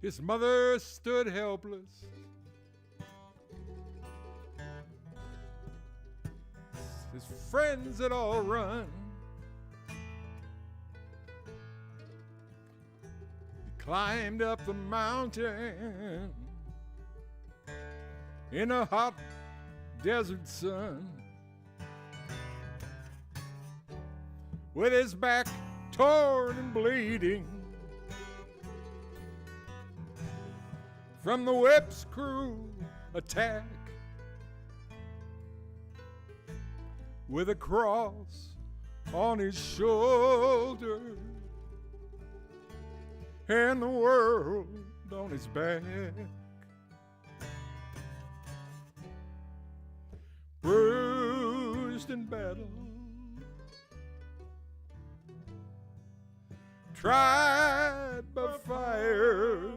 His mother stood helpless. His friends had all run. He climbed up the mountain in a hot desert sun, with his back torn and bleeding from the whip's cruel attack, with a cross on his shoulder and the world on his back. Bruised in battle, tried by fire,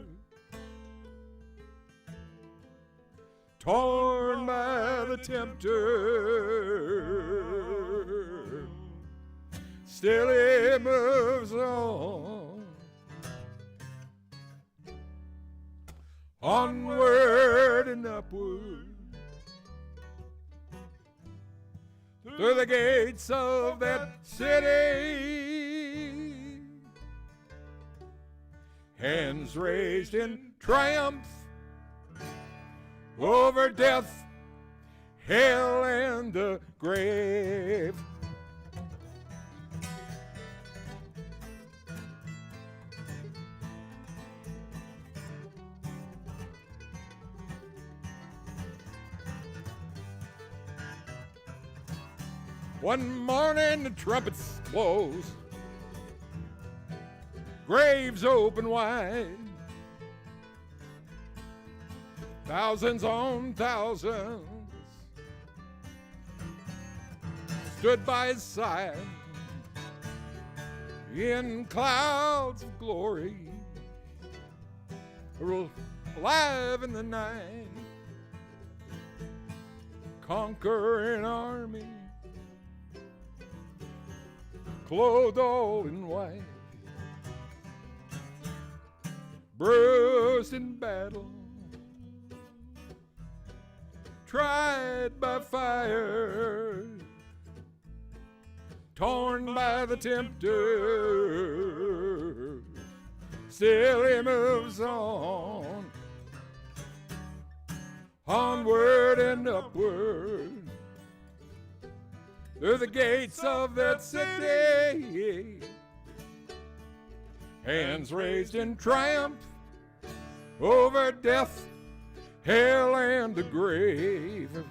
torn by the tempter, still he moves on, onward and upward, through the gates of that city, hands raised in triumph over death, hell, and the grave. One morning the trumpets close, graves open wide, thousands on thousands stood by his side in clouds of glory, alive in the night, conquering army, clothed all in white, bruised in battle, tried by fire, torn by the tempter, still he moves on, onward and upward, through the gates of that city, hands raised in triumph over death, hell, and the grave.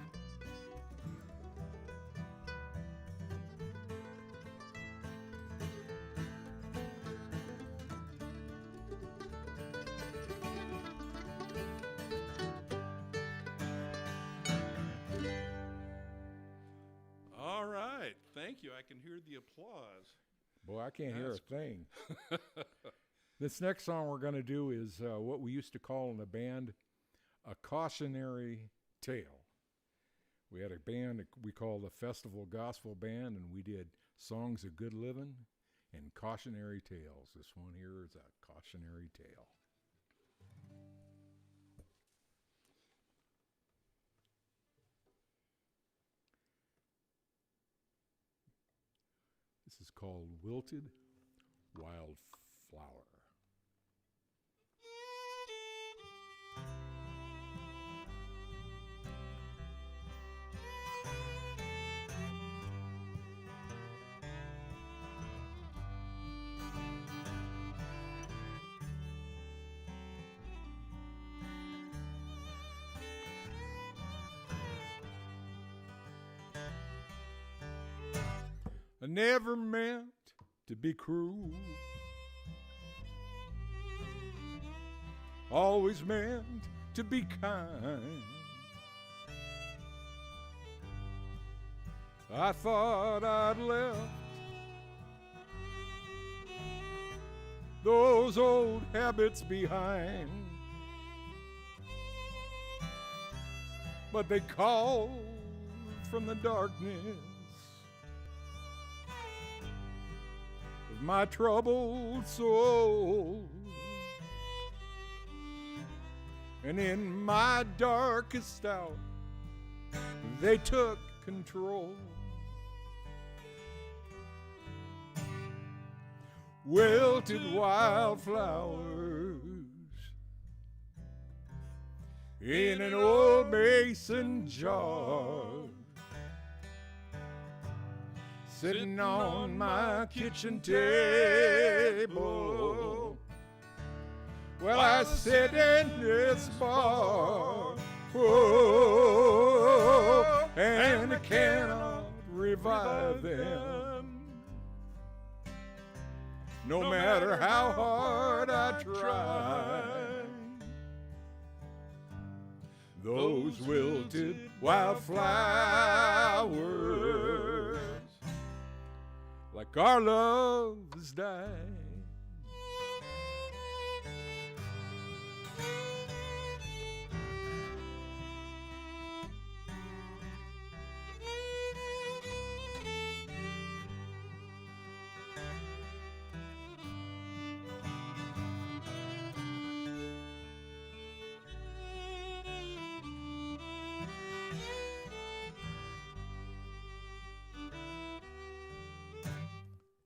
All right, thank you. I can hear the applause. Boy, I can't hear a thing. This next song we're going to do is what we used to call in the band a cautionary tale. We had a band we called the Festival Gospel Band, and we did songs of good living and cautionary tales. This one here is a cautionary tale. This is called Wilted Wildflower. I never meant to be cruel, always meant to be kind. I thought I'd left those old habits behind, but they called from the darkness of my troubled soul. And in my darkest hour, they took control. Wilted wildflowers in an old mason jar, sitting on my kitchen table. Well, I sit in this bar, oh, and I cannot revive them. No matter how hard I try, those wilted wildflowers, like our love has died.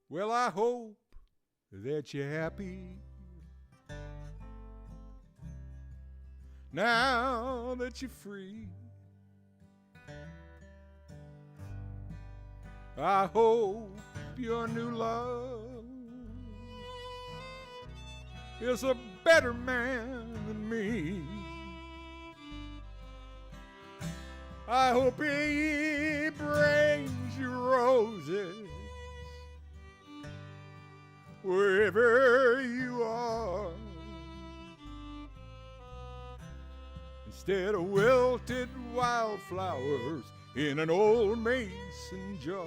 Well, I hope that you're happy now that you're free. I hope your new love is a better man than me. I hope he brings you roses wherever you are, instead of wilted wildflowers in an old mason jar.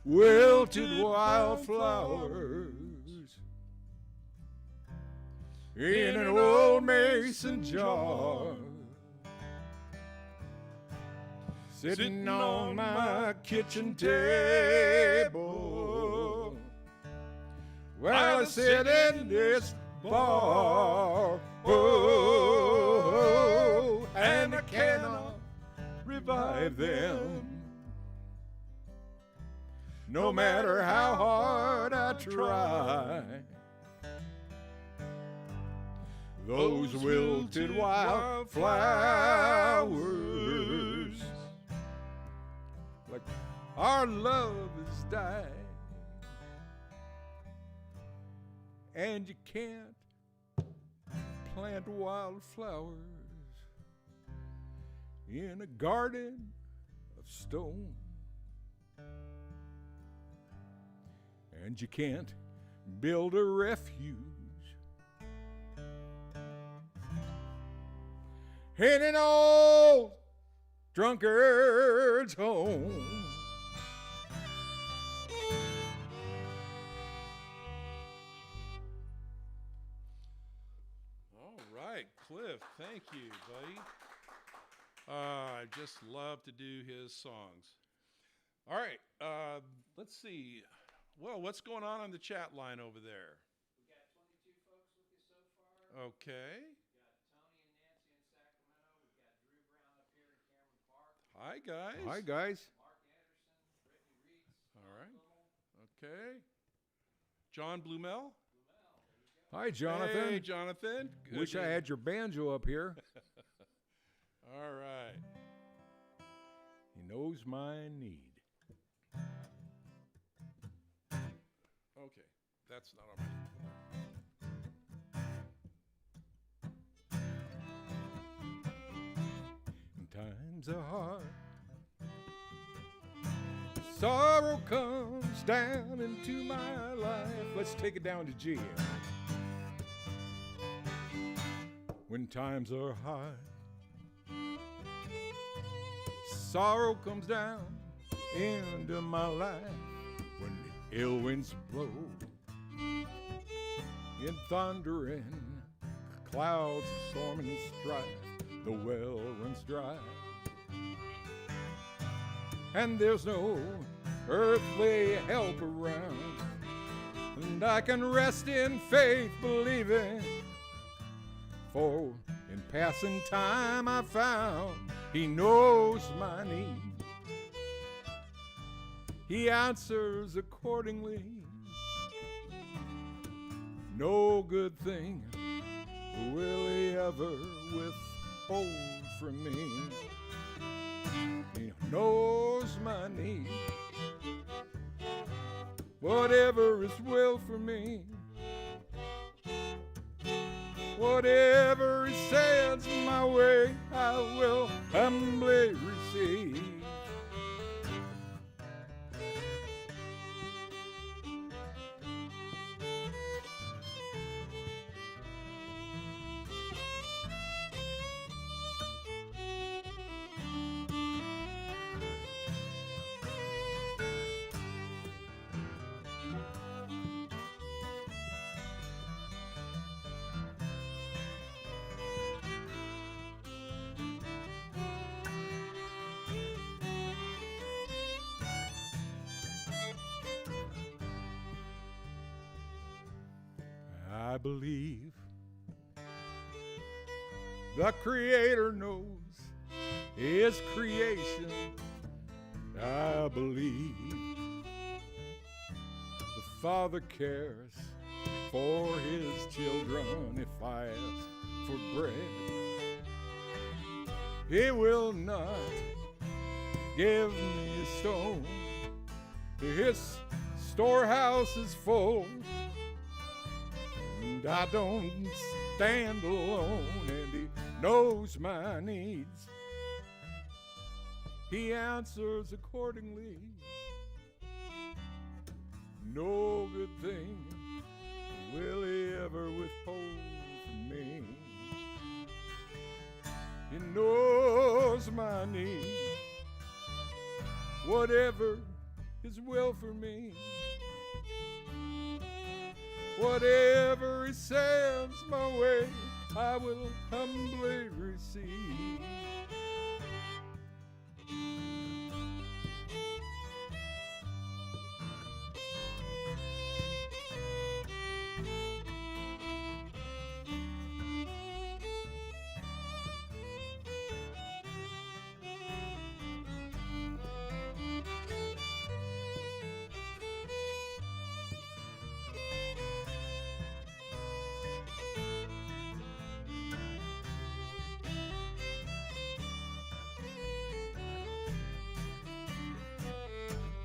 Wilted wildflowers in an old mason jar, sitting on my kitchen table. Well, I sit in this bar, oh, and I cannot revive them. No matter how hard I try, those wilted wildflowers, like our love has died. And you can't plant wildflowers in a garden of stone. And you can't build a refuge in an old drunkard's home. All right, Cliff, thank you, buddy. I just love to do his songs. All right, let's see. Well, what's going on the chat line over there? We got 22 folks with you so far. Okay. We got Tony and Nancy in Sacramento. We've got Drew Brown up here in Cameron Park. Hi, guys. Hi, guys. Mark Anderson, Brittany Rietz. All right. Okay. John Blumel. Hi, Jonathan. Hey, Jonathan. Good Wish I to- had your banjo up here. All right. He knows my need. Okay. That's not on my... Times are hard. Sorrow comes down into my life. Let's take it down to G. When times are hard, sorrow comes down into my life. When the ill winds blow in thundering clouds of storm and strife, the well runs dry, and there's no earthly help around. and I can rest in faith believing. For in passing time I found he knows my need. He answers accordingly. No good thing will he ever withhold from me. He knows my need. Whatever his will for me, whatever he sends my way, I will humbly receive. I believe the Creator knows his creation. I believe the Father cares for his children. If I ask for bread, he will not give me a stone. His storehouse is full, and I don't stand alone, and he knows my needs. He answers accordingly. No good thing will he ever withhold from me. He knows my need. Whatever his will for me, whatever he sends my way, I will humbly receive.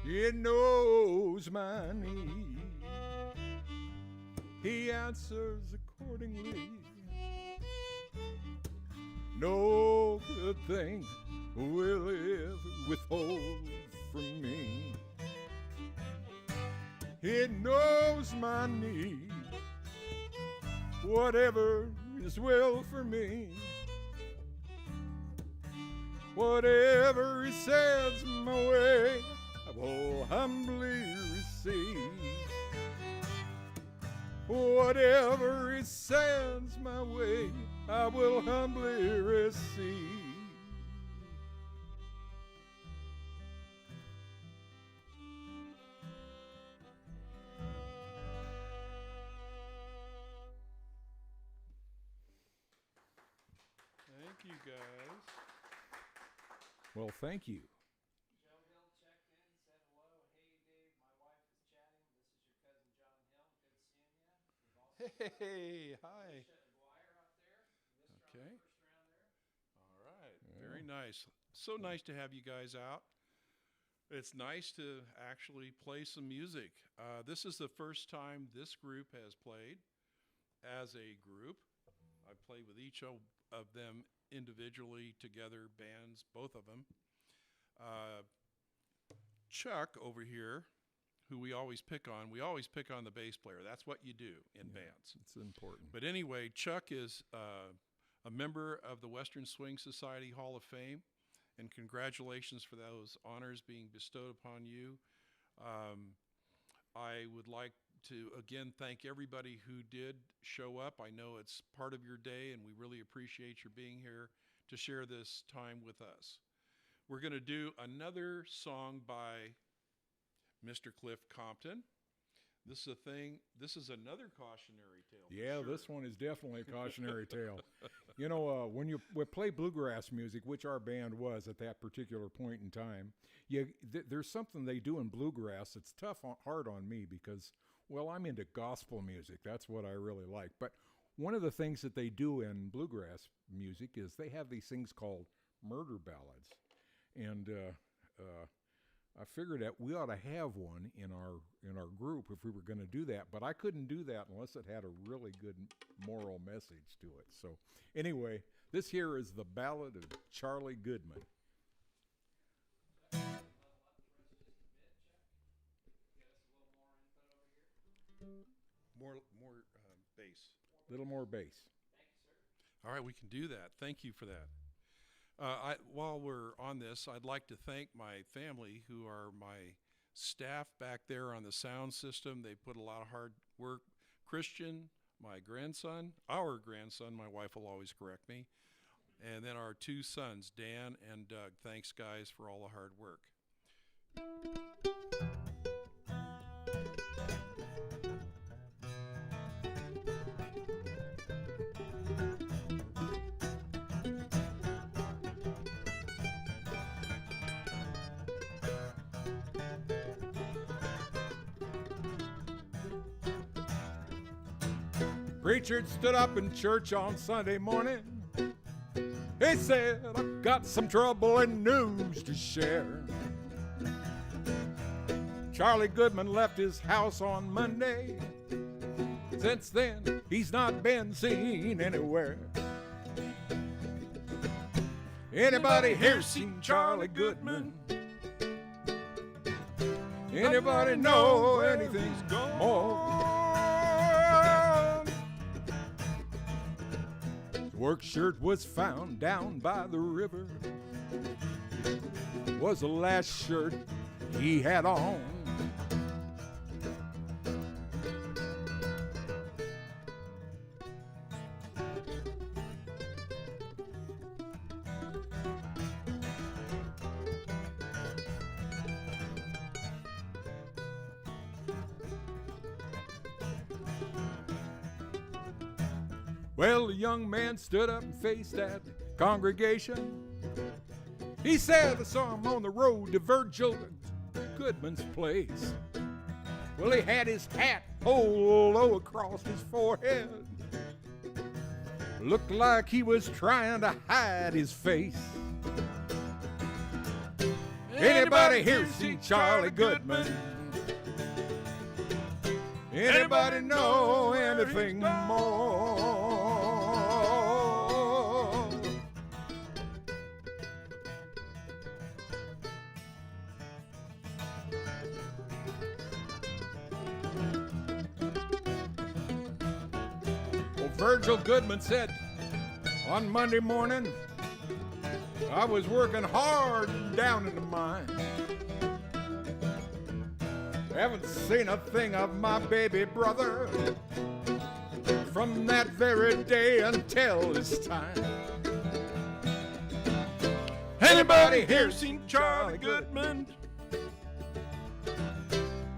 He knows my need. He answers accordingly. No good thing will he ever withhold from me. He knows my need. Whatever his will for me, whatever he sends my way, I will humbly receive. Whatever he sends my way, I will humbly receive. Thank you, guys. Well, thank you. Joe Hill checked in, said hello. Hey, Dave, my wife is chatting. This is your cousin John Hill. Good seeing you. We've also got Hey, hi. Alicia McGuire up there. Missed her Okay. on the first round there. All right. Very nice. So nice to have you guys out. It's nice to actually play some music. This is the first time this group has played as a group. I've played with each of them individually, together, bands, both of them. Chuck over here, who we always pick on the bass player. That's what you do in bands. It's important. But anyway, Chuck is a member of the Western Swing Society Hall of Fame, and congratulations for those honors being bestowed upon you. I would like to again thank everybody who did show up. I know it's part of your day, and we really appreciate your being here to share this time with us. We're going to do another song by Mr. Cliff Compton. This is a thing. This is another cautionary tale. for Yeah, sure. this one is definitely a cautionary tale. You know, when you play bluegrass music, which our band was at that particular point in time, there's something they do in bluegrass that's hard on me because, well, I'm into gospel music. That's what I really like. But one of the things that they do in bluegrass music is they have these things called murder ballads. And I figured that we ought to have one in our group if we were going to do that, but I couldn't do that unless it had a really good moral message to it. So anyway, this here is the Ballad of Charlie Goodman. More bass. Little more bass. All right, we can do that. Thank you for that. While we're on this, I'd like to thank my family, who are my staff back there on the sound system. They put a lot of hard work. Christian, my grandson, our grandson, my wife will always correct me, and then our two sons, Dan and Doug. Thanks, guys, for all the hard work. Preacher stood up in church on Sunday morning. He said, I've got some trouble and news to share. Charlie Goodman left his house on Monday. Since then, he's not been seen anywhere. Anybody here seen Charlie Goodman? Anybody know anything's more? Work shirt was found down by the river. Was the last shirt he had on. Well, the young man stood up and faced that congregation. He said, I saw him on the road to Virgil Goodman's place. Well, he had his hat pulled low across his forehead. Looked like he was trying to hide his face. Anybody here seen Charlie Goodman? Anybody know anything more? Well, Virgil Goodman said, on Monday morning, I was working hard down in the mine. Haven't seen a thing of my baby brother from that very day until this time. Anybody here seen Charlie Goodman?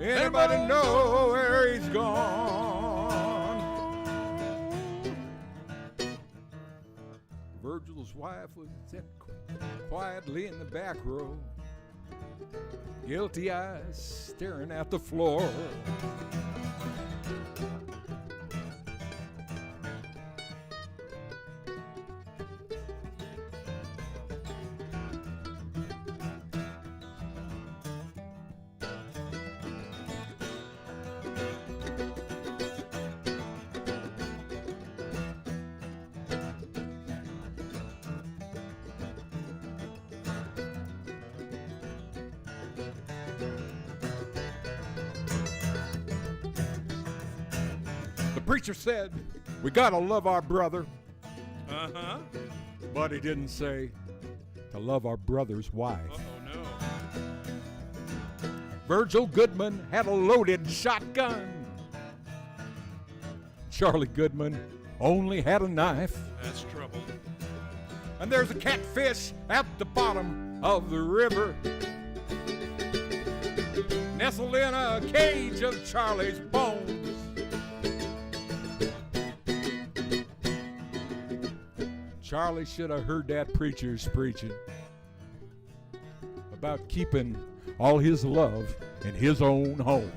Anybody know where he's gone? Virgil's wife was sitting quietly in the back row, guilty eyes staring at the floor. The preacher said, we gotta love our brother. Uh-huh. But he didn't say to love our brother's wife. Uh-oh, no. Virgil Goodman had a loaded shotgun. Charlie Goodman only had a knife. That's trouble. And there's a catfish at the bottom of the river. nestled in a cage of Charlie's bones. Charlie should have heard that preacher's preaching about keeping all his love in his own home.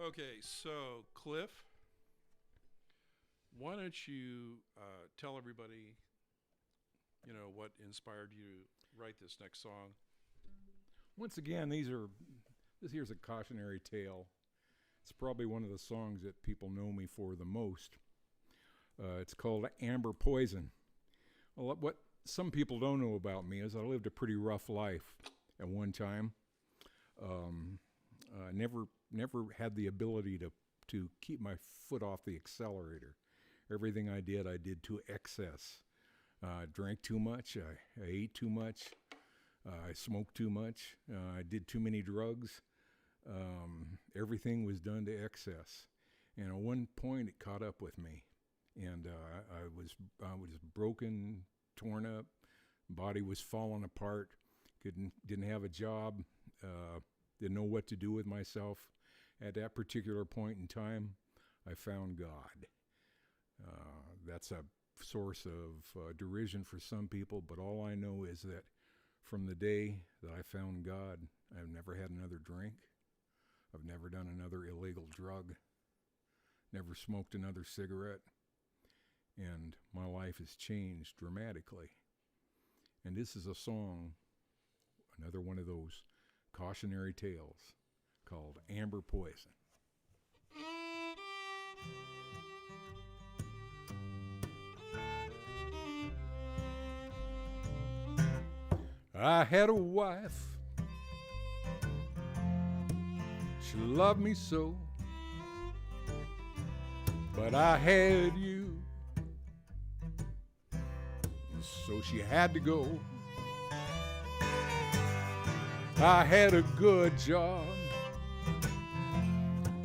Okay, so Cliff, why don't you tell everybody, what inspired you to write this next song? Once again, this here's a cautionary tale. It's probably one of the songs that people know me for the most. It's called Amber Poison. Well, what some people don't know about me is I lived a pretty rough life at one time. Never had the ability to keep my foot off the accelerator. Everything I did to excess. I drank too much, I ate too much, I smoked too much, I did too many drugs. Everything was done to excess. And at one point it caught up with me. And I was broken, torn up, body was falling apart, didn't have a job, didn't know what to do with myself. At that particular point in time, I found God. That's a source of derision for some people, but all I know is that from the day that I found God, I've never had another drink. I've never done another illegal drug, never smoked another cigarette, and my life has changed dramatically. And this is a song, another one of those cautionary tales, called Amber Poison. I had a wife, she loved me so, but I had you, so she had to go. I had a good job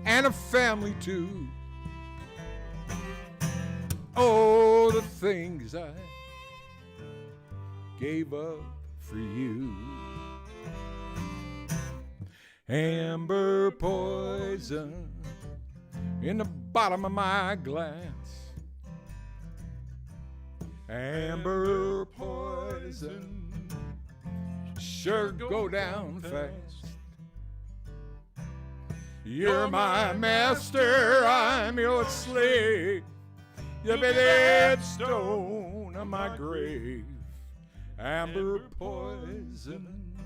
and a family too. Oh, the things I gave up for you. Amber poison in the bottom of my glass. Amber poison sure go down fast. You're my master, I'm your slave. You be the headstone of my grave. Amber poison,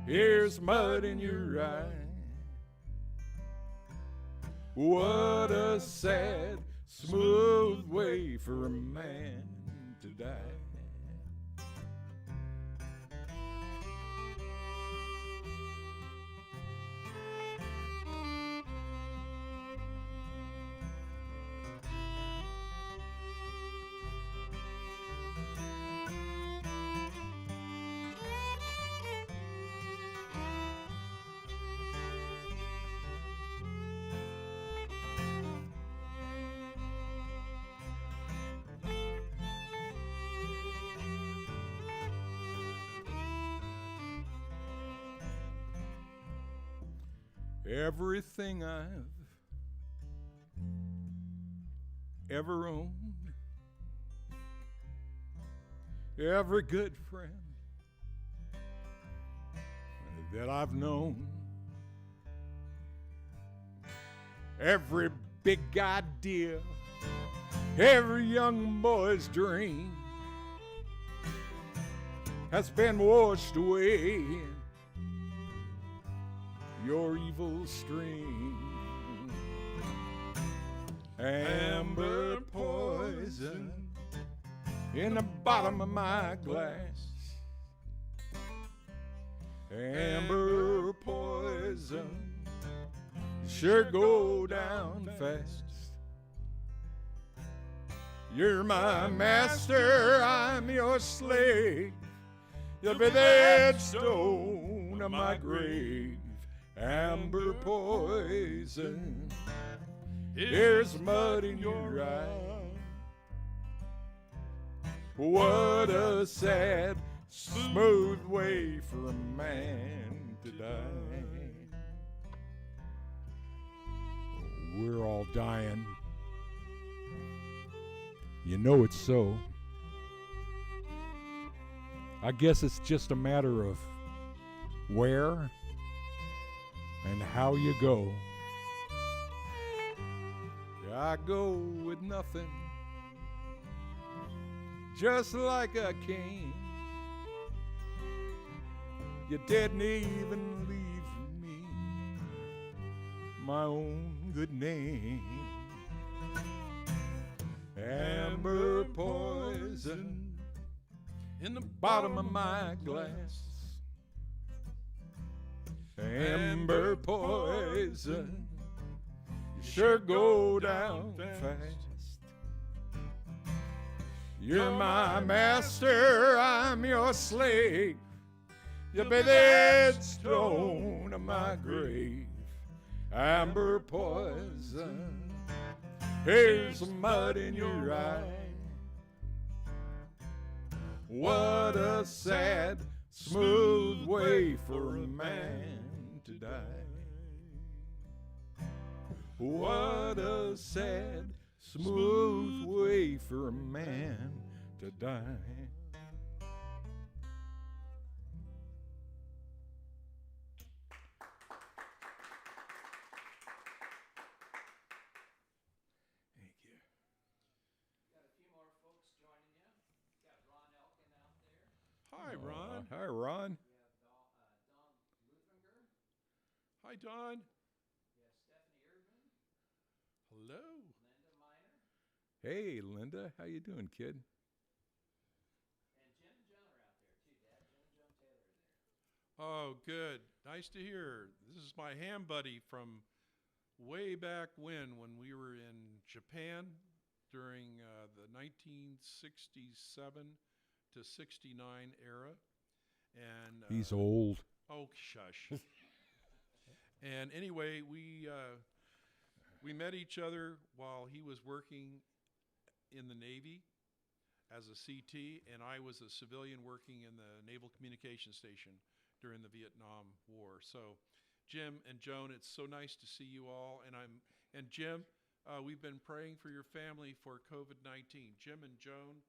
here's mud in your eye. What a sad, smooth way for a man to die. Everything I've ever owned, every good friend that I've known, every big idea, every young boy's dream has been washed away in your evil stream. Amber poison in the bottom of my glass. Amber poison sure go down fast. You're my master, I'm your slave. You'll be the headstone of my grave. Amber poison, here's mud in your eye. What a sad, smooth way for a man to die. We're all dying. You know it's so. I guess it's just a matter of where and how you go. I go with nothing, just like I came. You didn't even leave me my own good name. Amber poison in the bottom of my glass. Amber poison, you sure go down fast. You're my master, I'm your slave. You'll be the headstone of my grave. Amber poison, here's some mud in your eye. What a sad, smooth way for a man to die. What a sad, smooth way for a man to die. Thank you. Got a few more folks joining you. Got Ron Elkin out there. Hi, Ron. Hi, Ron. We have Don Luthinger. Hi, Don. We have Stephanie Irvin. Hello. Linda Miner. Hey, Linda. How you doing, kid? And Jim and John are out there too, Dad. Jim and John Taylor are there. Oh, good. Nice to hear. This is my ham buddy from way back when we were in Japan during the 1967 to 69 era. And He's old. Oh, shush. And anyway, we met each other while he was working in the Navy as a CT, and I was a civilian working in the Naval Communication Station during the Vietnam War. So, Jim and Joan, it's so nice to see you all. And Jim, we've been praying for your family for COVID-19. Jim and Joan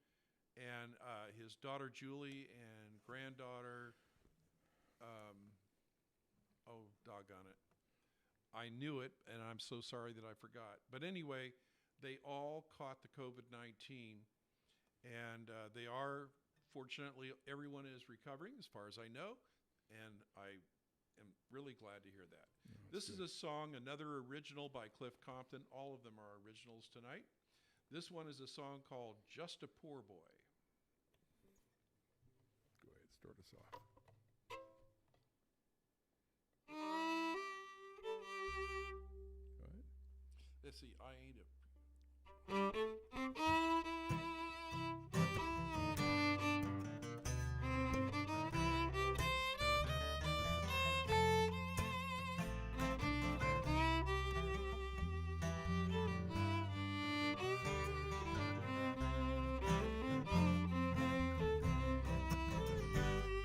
and his daughter Julie and granddaughter, oh, doggone it. I knew it, and I'm so sorry that I forgot. But anyway, they all caught the COVID-19, and they are, fortunately, everyone is recovering as far as I know, and I am really glad to hear that. This is a song, another original by Cliff Compton. All of them are originals tonight. This one is a song called Just a Poor Boy. Go ahead, start us off. Go ahead. Let's see, I ain't a...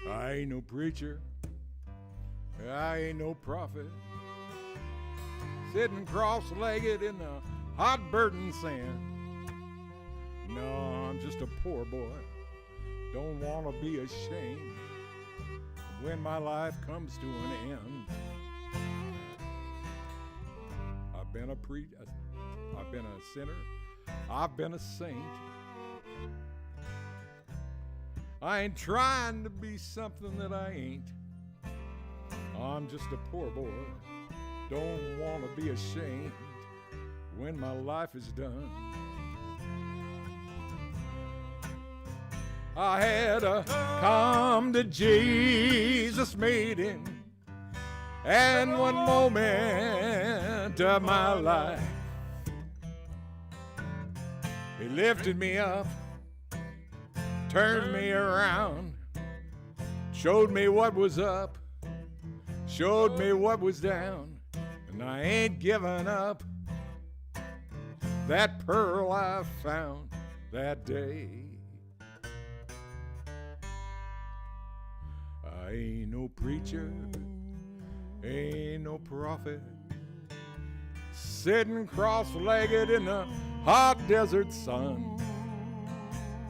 I ain't no preacher, I ain't no prophet, sitting cross-legged in the hot burning sand. No, I'm just a poor boy, don't want to be ashamed when my life comes to an end. I've been I've been a sinner, I've been a saint. I ain't trying to be something that I ain't. I'm just a poor boy, don't want to be ashamed when my life is done. I had a come to Jesus meeting, and one moment of my life He lifted me up, turned me around, showed me what was up, showed me what was down, and I ain't giving up. That pearl I found that day. I ain't no preacher, ain't no prophet, sitting cross-legged in the hot desert sun.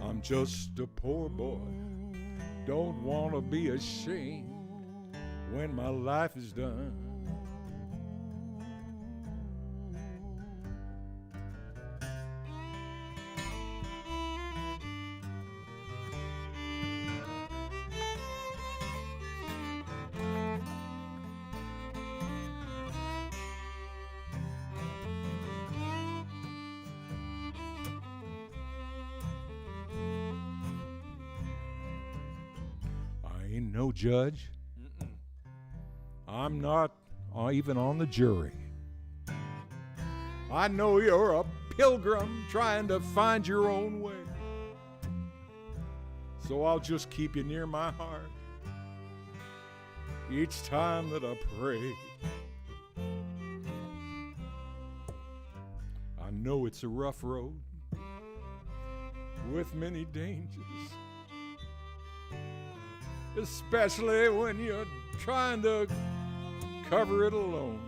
I'm just a poor boy, don't want to be ashamed when my life is done. I ain't no judge. I'm not even on the jury. I know you're a pilgrim trying to find your own way. So I'll just keep you near my heart each time that I pray. I know it's a rough road with many dangers, especially when you're trying to cover it alone,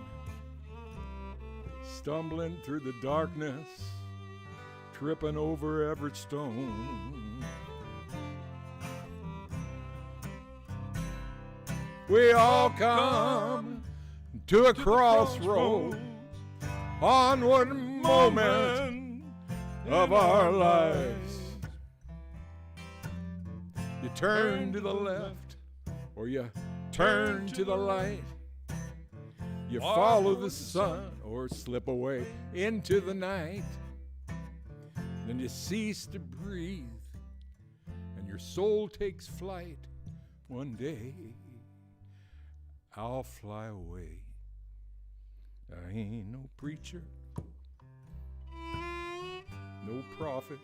stumbling through the darkness, tripping over every stone. We all come to a crossroads on one moment of our lives. You turn to the left or you turn to the light. You follow the sun or slip away into the night. Then you cease to breathe and your soul takes flight. One day I'll fly away. I ain't no preacher, no prophet,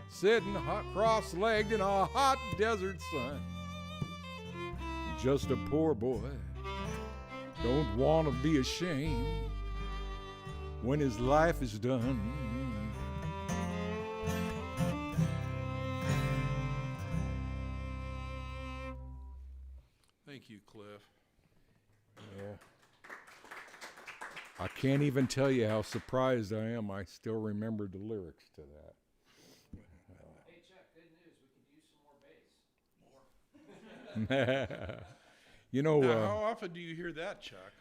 sitting cross-legged in a hot desert sun. Just a poor boy, don't want to be ashamed when his life is done. Thank you, Cliff. Yeah. I can't even tell you how surprised I am. I still remember the lyrics to that. Hey, Chuck, good news. We can use some more bass. You know, Now, how often do you hear that, Chuck?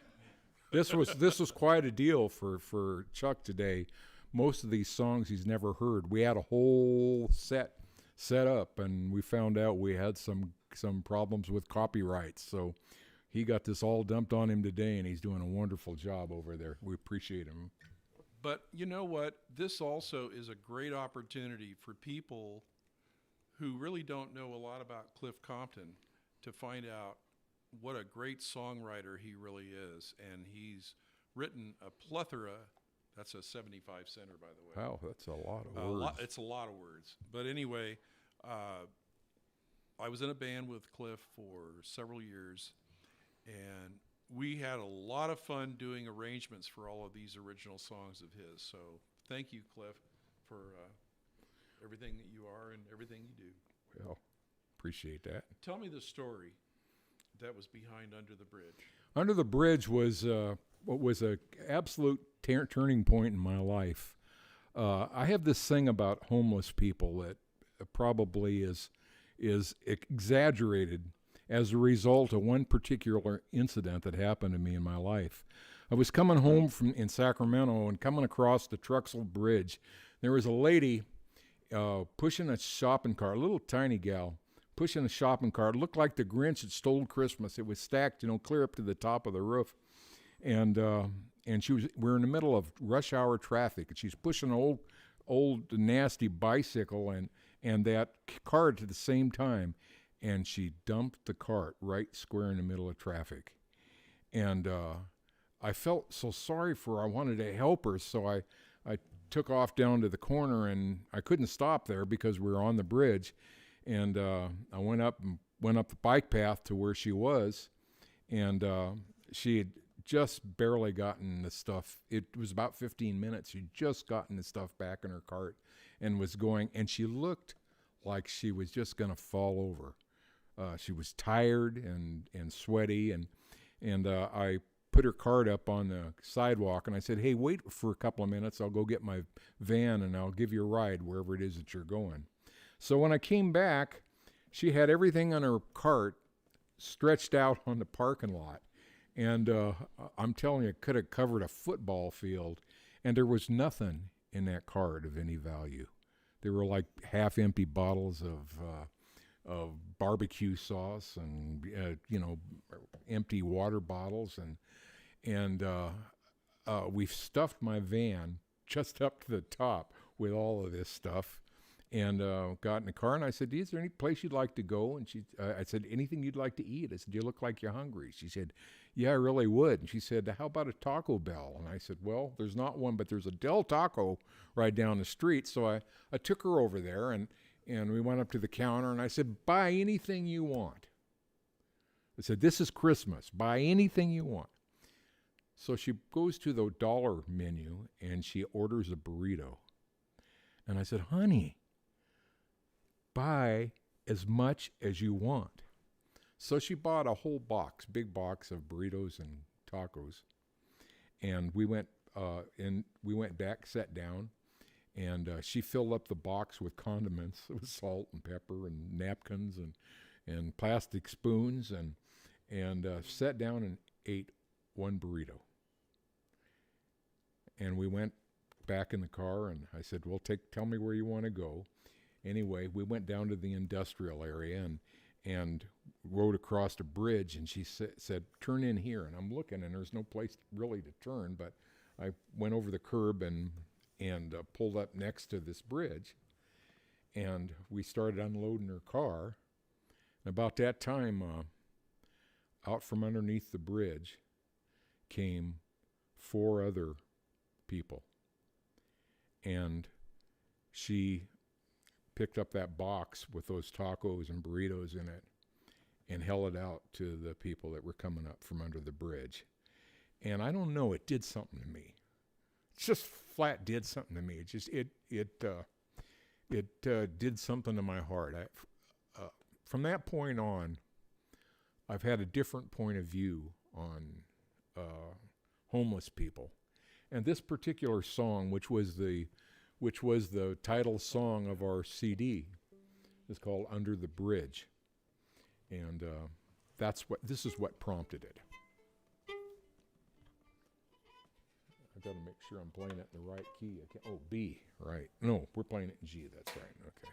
this was quite a deal for Chuck today. Most of these songs he's never heard. We had a whole set up, and we found out we had some problems with copyrights. So he got this all dumped on him today, and he's doing a wonderful job over there. We appreciate him. But you know what? This also is a great opportunity for people who really don't know a lot about Cliff Compton to find out what a great songwriter he really is. And he's written a plethora. That's a 75 center, by the way. Wow, that's a lot of words. It's a lot of words. But anyway, I was in a band with Cliff for several years, and we had a lot of fun doing arrangements for all of these original songs of his. So thank you, Cliff, for everything that you are and everything you do. Well, appreciate that. Tell me the story that was behind Under the Bridge. Under the Bridge was what was a absolute turning point in my life. I have this thing about homeless people that probably is exaggerated as a result of one particular incident that happened to me in my life. I was coming home in Sacramento and coming across the Truxell Bridge. There was a lady pushing a shopping cart, a little tiny gal, pushing a shopping cart. It looked like the Grinch had stole Christmas. It was stacked, clear up to the top of the roof. And we're in the middle of rush hour traffic, and she's pushing an old nasty bicycle and that cart at the same time. And she dumped the cart right square in the middle of traffic. And I felt so sorry for her. I wanted to help her, so I took off down to the corner, and I couldn't stop there because we were on the bridge. And I went up the bike path to where she was, and she had just barely gotten the stuff. It was about 15 minutes. She'd just gotten the stuff back in her cart and was going, and she looked like she was just going to fall over. She was tired and sweaty, and I put her cart up on the sidewalk, and I said, hey, wait for a couple of minutes. I'll go get my van, and I'll give you a ride wherever it is that you're going. So when I came back, she had everything on her cart stretched out on the parking lot. And I'm telling you, it could have covered a football field. And there was nothing in that cart of any value. There were like half-empty bottles of barbecue sauce and, empty water bottles. And we've stuffed my van just up to the top with all of this stuff. And got in the car, and I said, is there any place you'd like to go? And I said, anything you'd like to eat? I said, you look like you're hungry. She said, yeah, I really would. And she said, how about a Taco Bell? And I said, well, there's not one, but there's a Del Taco right down the street. So I took her over there, and we went up to the counter, and I said, buy anything you want. I said, this is Christmas. Buy anything you want. So she goes to the dollar menu, and she orders a burrito. And I said, honey, buy as much as you want. So she bought a whole big box of burritos and tacos. And we went back, sat down, and she filled up the box with condiments, with salt and pepper and napkins and plastic spoons, and sat down and ate one burrito. And we went back in the car, and I said, well, tell me where you want to go. Anyway, we went down to the industrial area and rode across a bridge, and she said, turn in here. And I'm looking, and there's no place really to turn, but I went over the curb and pulled up next to this bridge, and we started unloading her car. And about that time, out from underneath the bridge came 4 other people. And she picked up that box with those tacos and burritos in it and held it out to the people that were coming up from under the bridge. And I don't know, it did something to me. It just flat did something to me. It did something to my heart. From that point on, I've had a different point of view on homeless people. And this particular song, which was the title song of our CD, is called "Under the Bridge," and this is what prompted it. I got to make sure I'm playing it in the right key. B, right? No, we're playing it in G. That's right. Okay.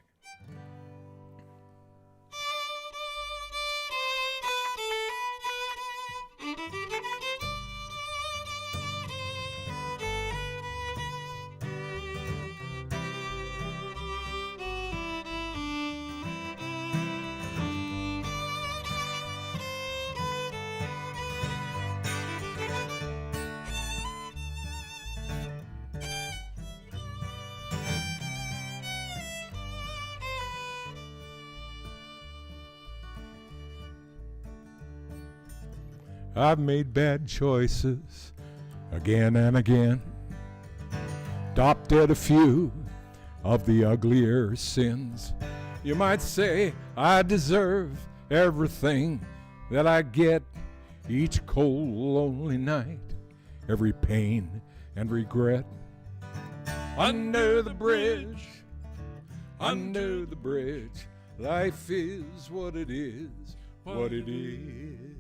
I've made bad choices again and again, adopted a few of the uglier sins. You might say I deserve everything that I get each cold, lonely night, every pain and regret. Under the bridge, life is what it is, what it is.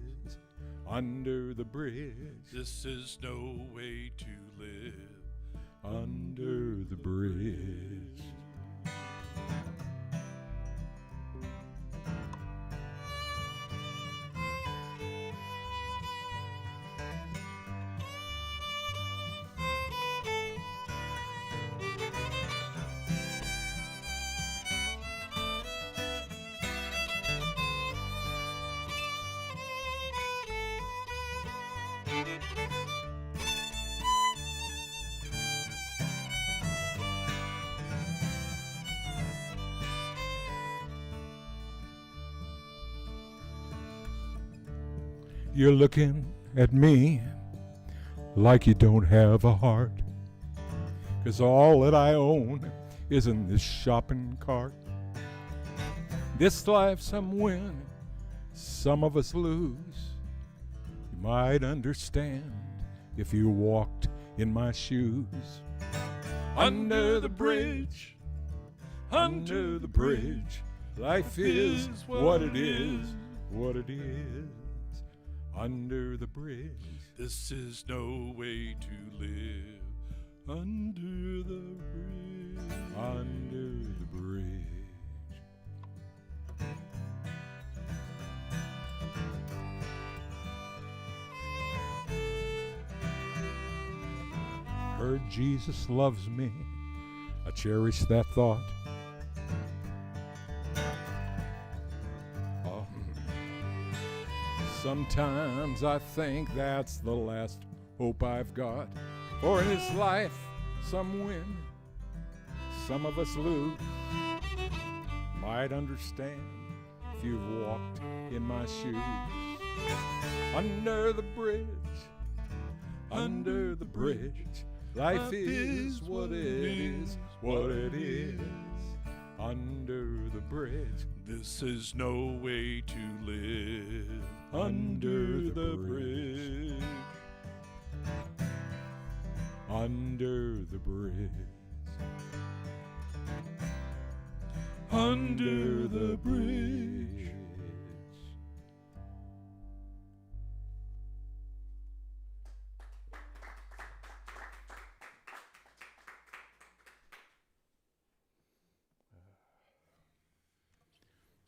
Under the bridge, This is no way to live. under the bridge. You're looking at me like you don't have a heart, 'cause all that I own is in this shopping cart. This life some win, some of us lose. You might understand if you walked in my shoes. Under the bridge, under the bridge, life is what it is, what it is. Under the bridge, This is no way to live. Under the bridge. under the bridge. Heard Jesus loves me, I cherish that thought. Oh. Sometimes I think that's the last hope I've got. For in this life, some win, some of us lose. Might understand if you've walked in my shoes. Under the bridge, under the bridge, life is what it is, what it is. Under the bridge, This is no way to live. under the bridge, under the bridge, under the bridge.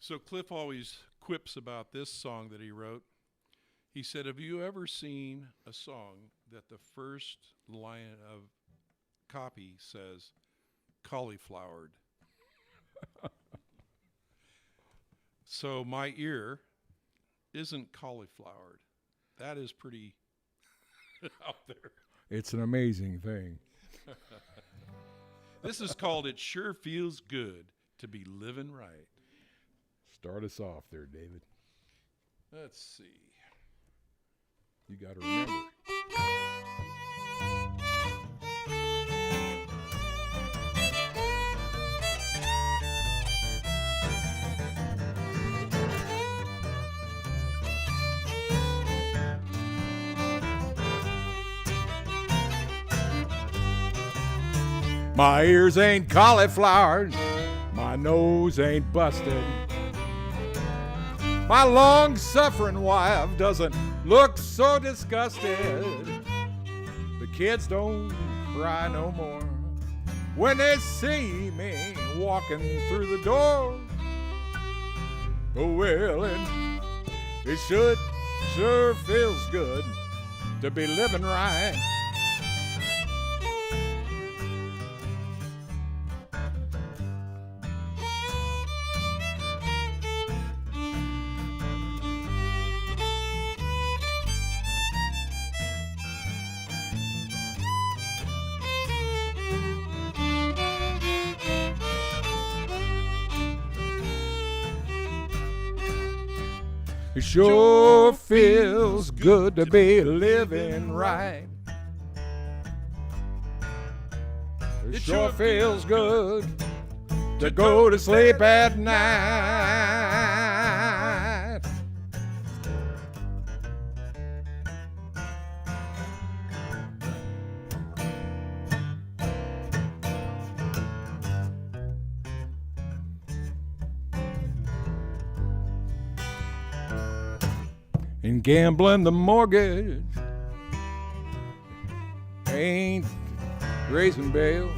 So Cliff always quips about this song that he wrote. He said, have you ever seen a song that the first line of copy says cauliflowered? So my ear isn't cauliflowered. That is pretty out there. It's an amazing thing. This is called It Sure Feels Good to Be Living Right. Start us off there, David. Let's see. You got to remember. My ears ain't cauliflowered, my nose ain't busted. My long-suffering wife doesn't look so disgusted. The kids don't cry no more when they see me walking through the door. Oh, well, it sure feels good to be living right. It sure feels good to be living right. It sure feels good to go to sleep at night. And gambling the mortgage ain't raising bail,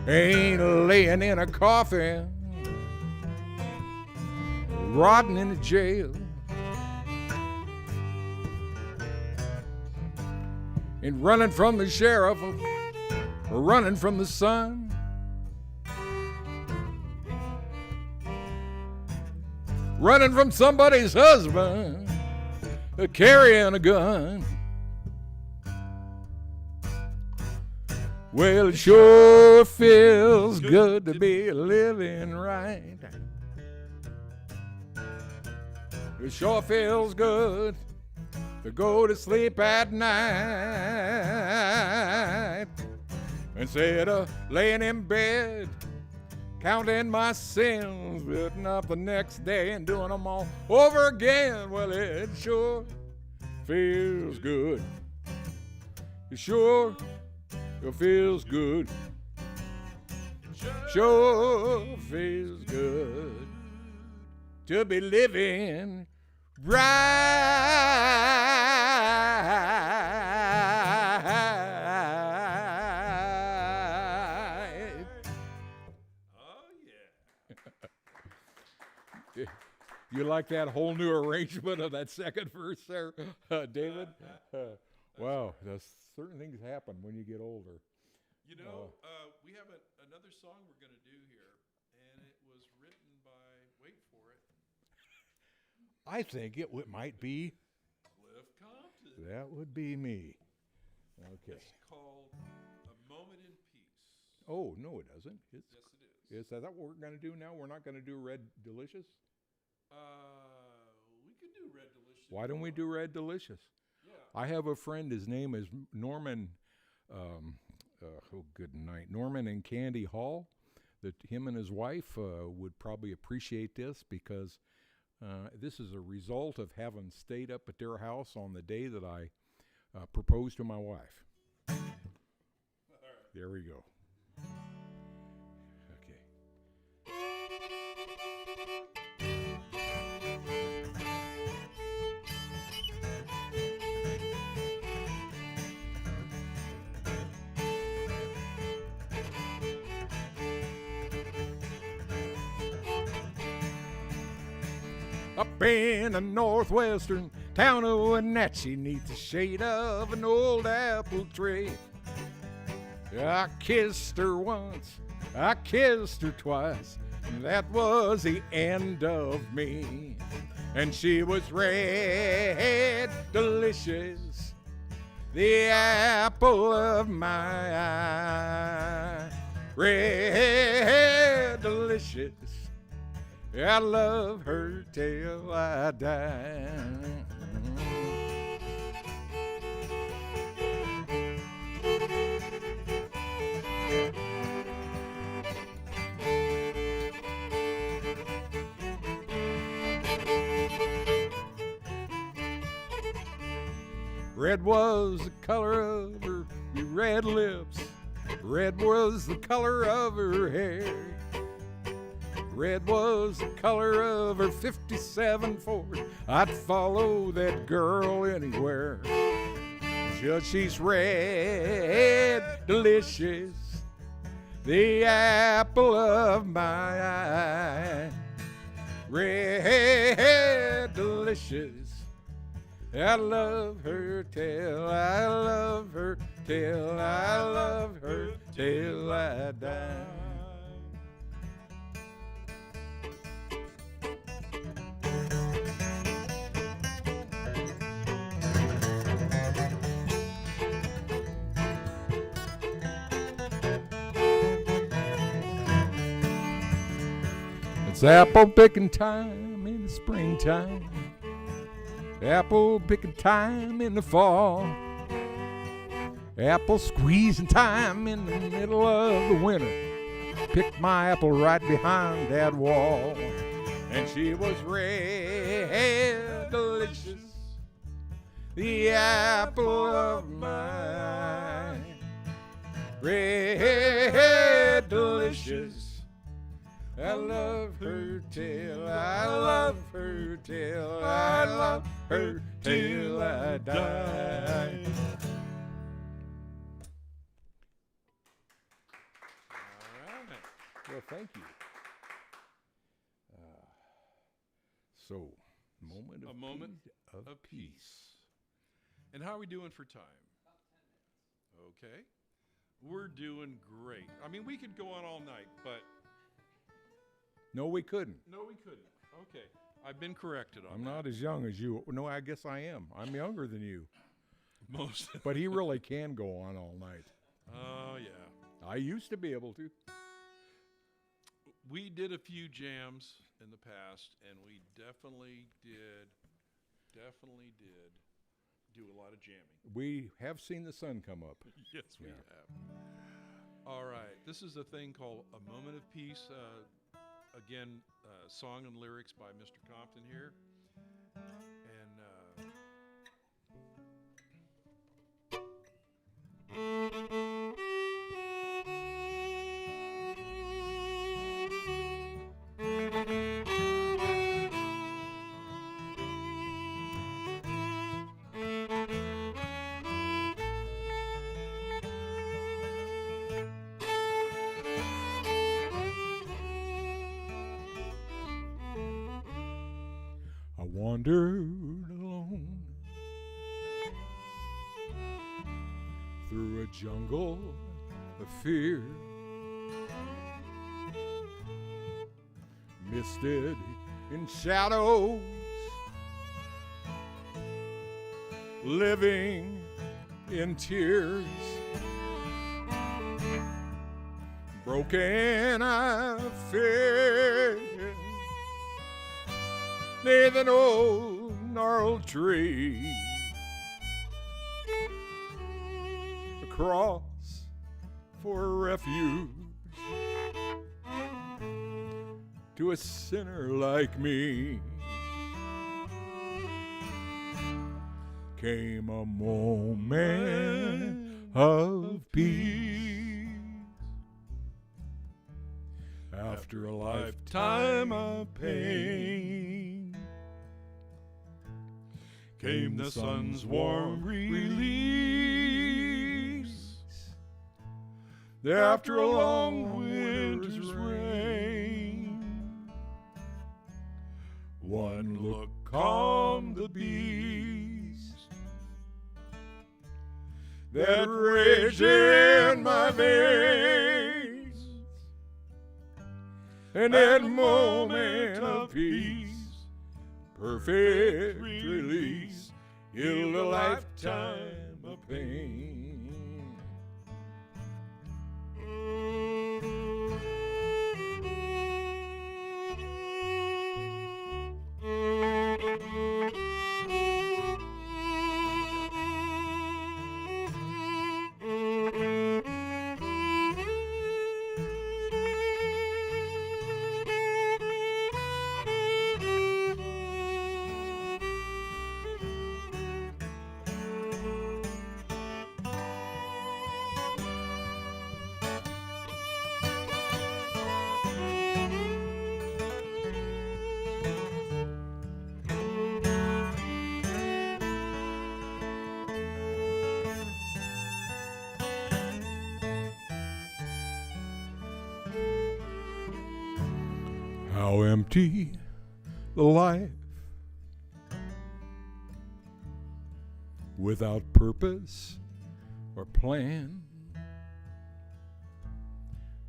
ain't laying in a coffin, rotting in a jail. Ain't running from the sheriff or running from the sun. Running from somebody's husband, carrying a gun. Well, it sure feels good to be living right. It sure feels good to go to sleep at night instead of laying in bed counting my sins, getting up the next day and doing them all over again. Well, it sure feels good. It sure feels good. Sure feels good to be living right. Oh, yeah. You like that whole new arrangement of that second verse there, David? Wow, there's certain things happen when you get older. You know, we have another song we're going to do here, and it was written by, wait for it, I think it might be, Cliff Compton. that would be me. Okay. It's called A Moment in Peace. Oh, no, it doesn't. Yes, it is. Is that what we're going to do now? We're not going to do Red Delicious? We could do Red Delicious. Why don't we do Red Delicious? Yeah. I have a friend, his name is Norman, good night, Norman and Candy Hall, that him and his wife would probably appreciate this because this is a result of having stayed up at their house on the day that I proposed to my wife. There we go. Okay. Up in a northwestern town of Wenatchee, neath the shade of an old apple tree, I kissed her once, I kissed her twice, and that was the end of me. And she was red, delicious, the apple of my eye. Red, delicious, I love her till I die. Red was the color of her red lips. Red was the color of her hair. Red was the color of her 57 Ford. I'd follow that girl anywhere. Just she's red, delicious, the apple of my eye. Red, delicious, I love her till I love her till I love her till I die. It's apple picking time in the springtime, apple picking time in the fall, apple squeezing time in the middle of the winter. Picked my apple right behind that wall, and she was red, delicious, the apple of my eye. Red, delicious, I love her till I love her till I love her till I die. All right. Well, thank you. So, moment of A moment peace, of peace. And how are we doing for time? Okay. We're doing great. I mean, we could go on all night, but No, we couldn't. no, we couldn't. Okay. I've been corrected on I'm that. not as young as you. No, I guess I am. I'm younger than you. Most. But he really can go on all night. Oh, yeah. I used to be able to. we did a few jams in the past, and we definitely did do a lot of jamming. We have seen the sun come up. Yes, we Yeah. have. All right, this is a thing called A Moment of Peace. Again, song and lyrics by Mr. Compton here. And I wandered alone through a jungle of fear, misted in shadows, living in tears. Broken I fell neath an old gnarled tree, across for refuge to a sinner like me. Came a moment of peace after a lifetime of pain. Came the sun's warm release after a long winter's rain. One look calmed the beast that raged in my veins, and that moment of peace, perfect release, healed a lifetime of pain. How empty the life without purpose or plan.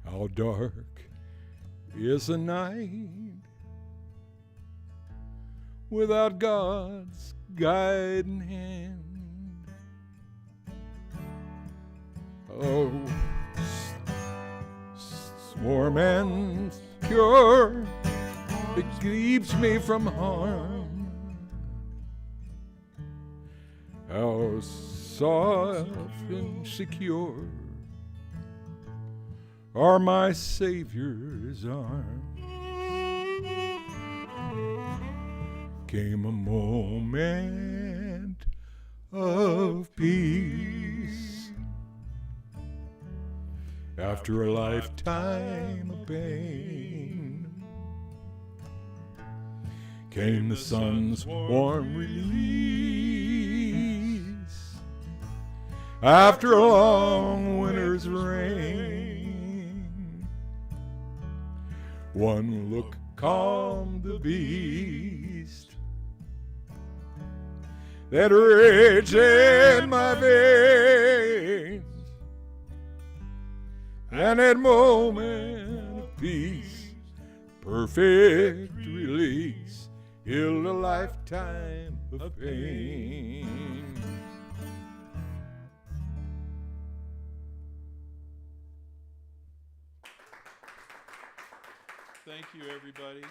How dark is the night without God's guiding hand. Oh, warm and pure, it keeps me from harm. How soft and secure are my Savior's arms. Came a moment of peace after a lifetime of pain. Came the sun's warm release after a long winter's rain. One look calmed the beast that raged in my veins, and that moment of peace, perfect release, healed a lifetime of pain. Thank you, everybody.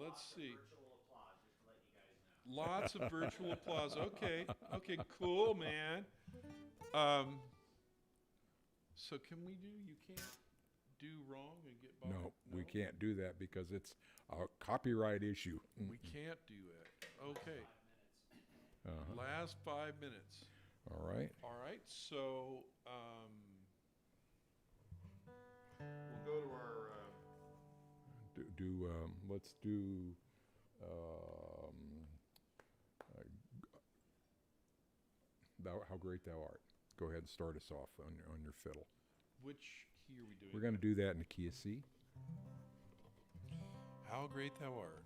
Let's see. Lots of virtual applause. Okay. Okay, cool, man. So can we do, you can't do wrong and get by? No, we can't do that because it's a copyright issue. We can't do it. Okay. Uh-huh. Last 5 minutes. All right. All right. So we'll go to our. Let's do. How great thou art. Go ahead and start us off on your fiddle. Which key are we doing? We're going to do that in the key of C. How great thou art.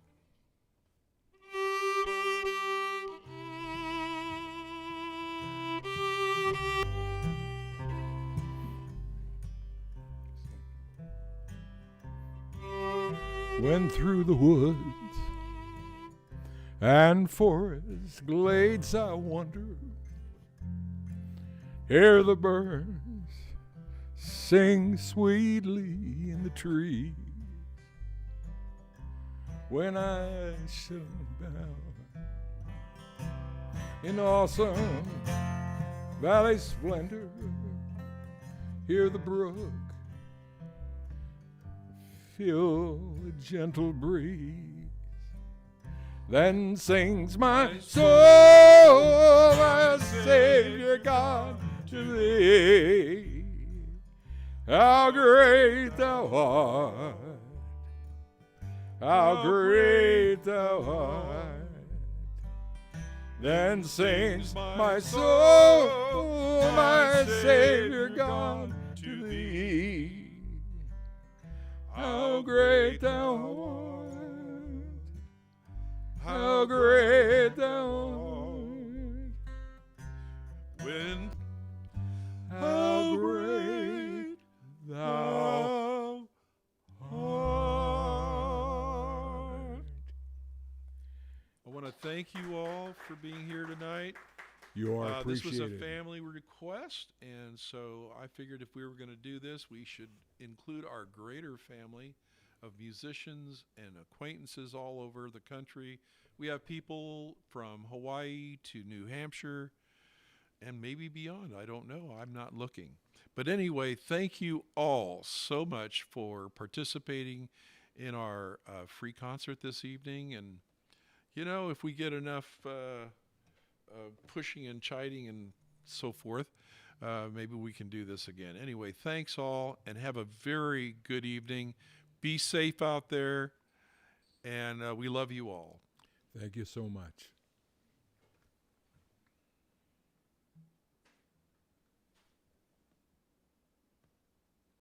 When through the woods and forest glades I wander, hear the birds sing sweetly in the trees. When I shall bow in awesome valley splendor, hear the brook feel a gentle breeze, then sings my soul, my Savior God, to thee. How great thou art, how great thou art. Then sings my soul, my Savior God, to thee. How great thou art, how great thou art. When How great thou art. I want to thank you all for being here tonight. You are This was a appreciated. family request, and so I figured if we were going to do this, we should include our greater family of musicians and acquaintances all over the country. We have people from Hawaii to New Hampshire and maybe beyond. I don't know. I'm not looking. But anyway, thank you all so much for participating in our free concert this evening. And, you know, if we get enough pushing and chiding and so forth, maybe we can do this again. Anyway, thanks all, and have a very good evening. Be safe out there, and we love you all. Thank you so much.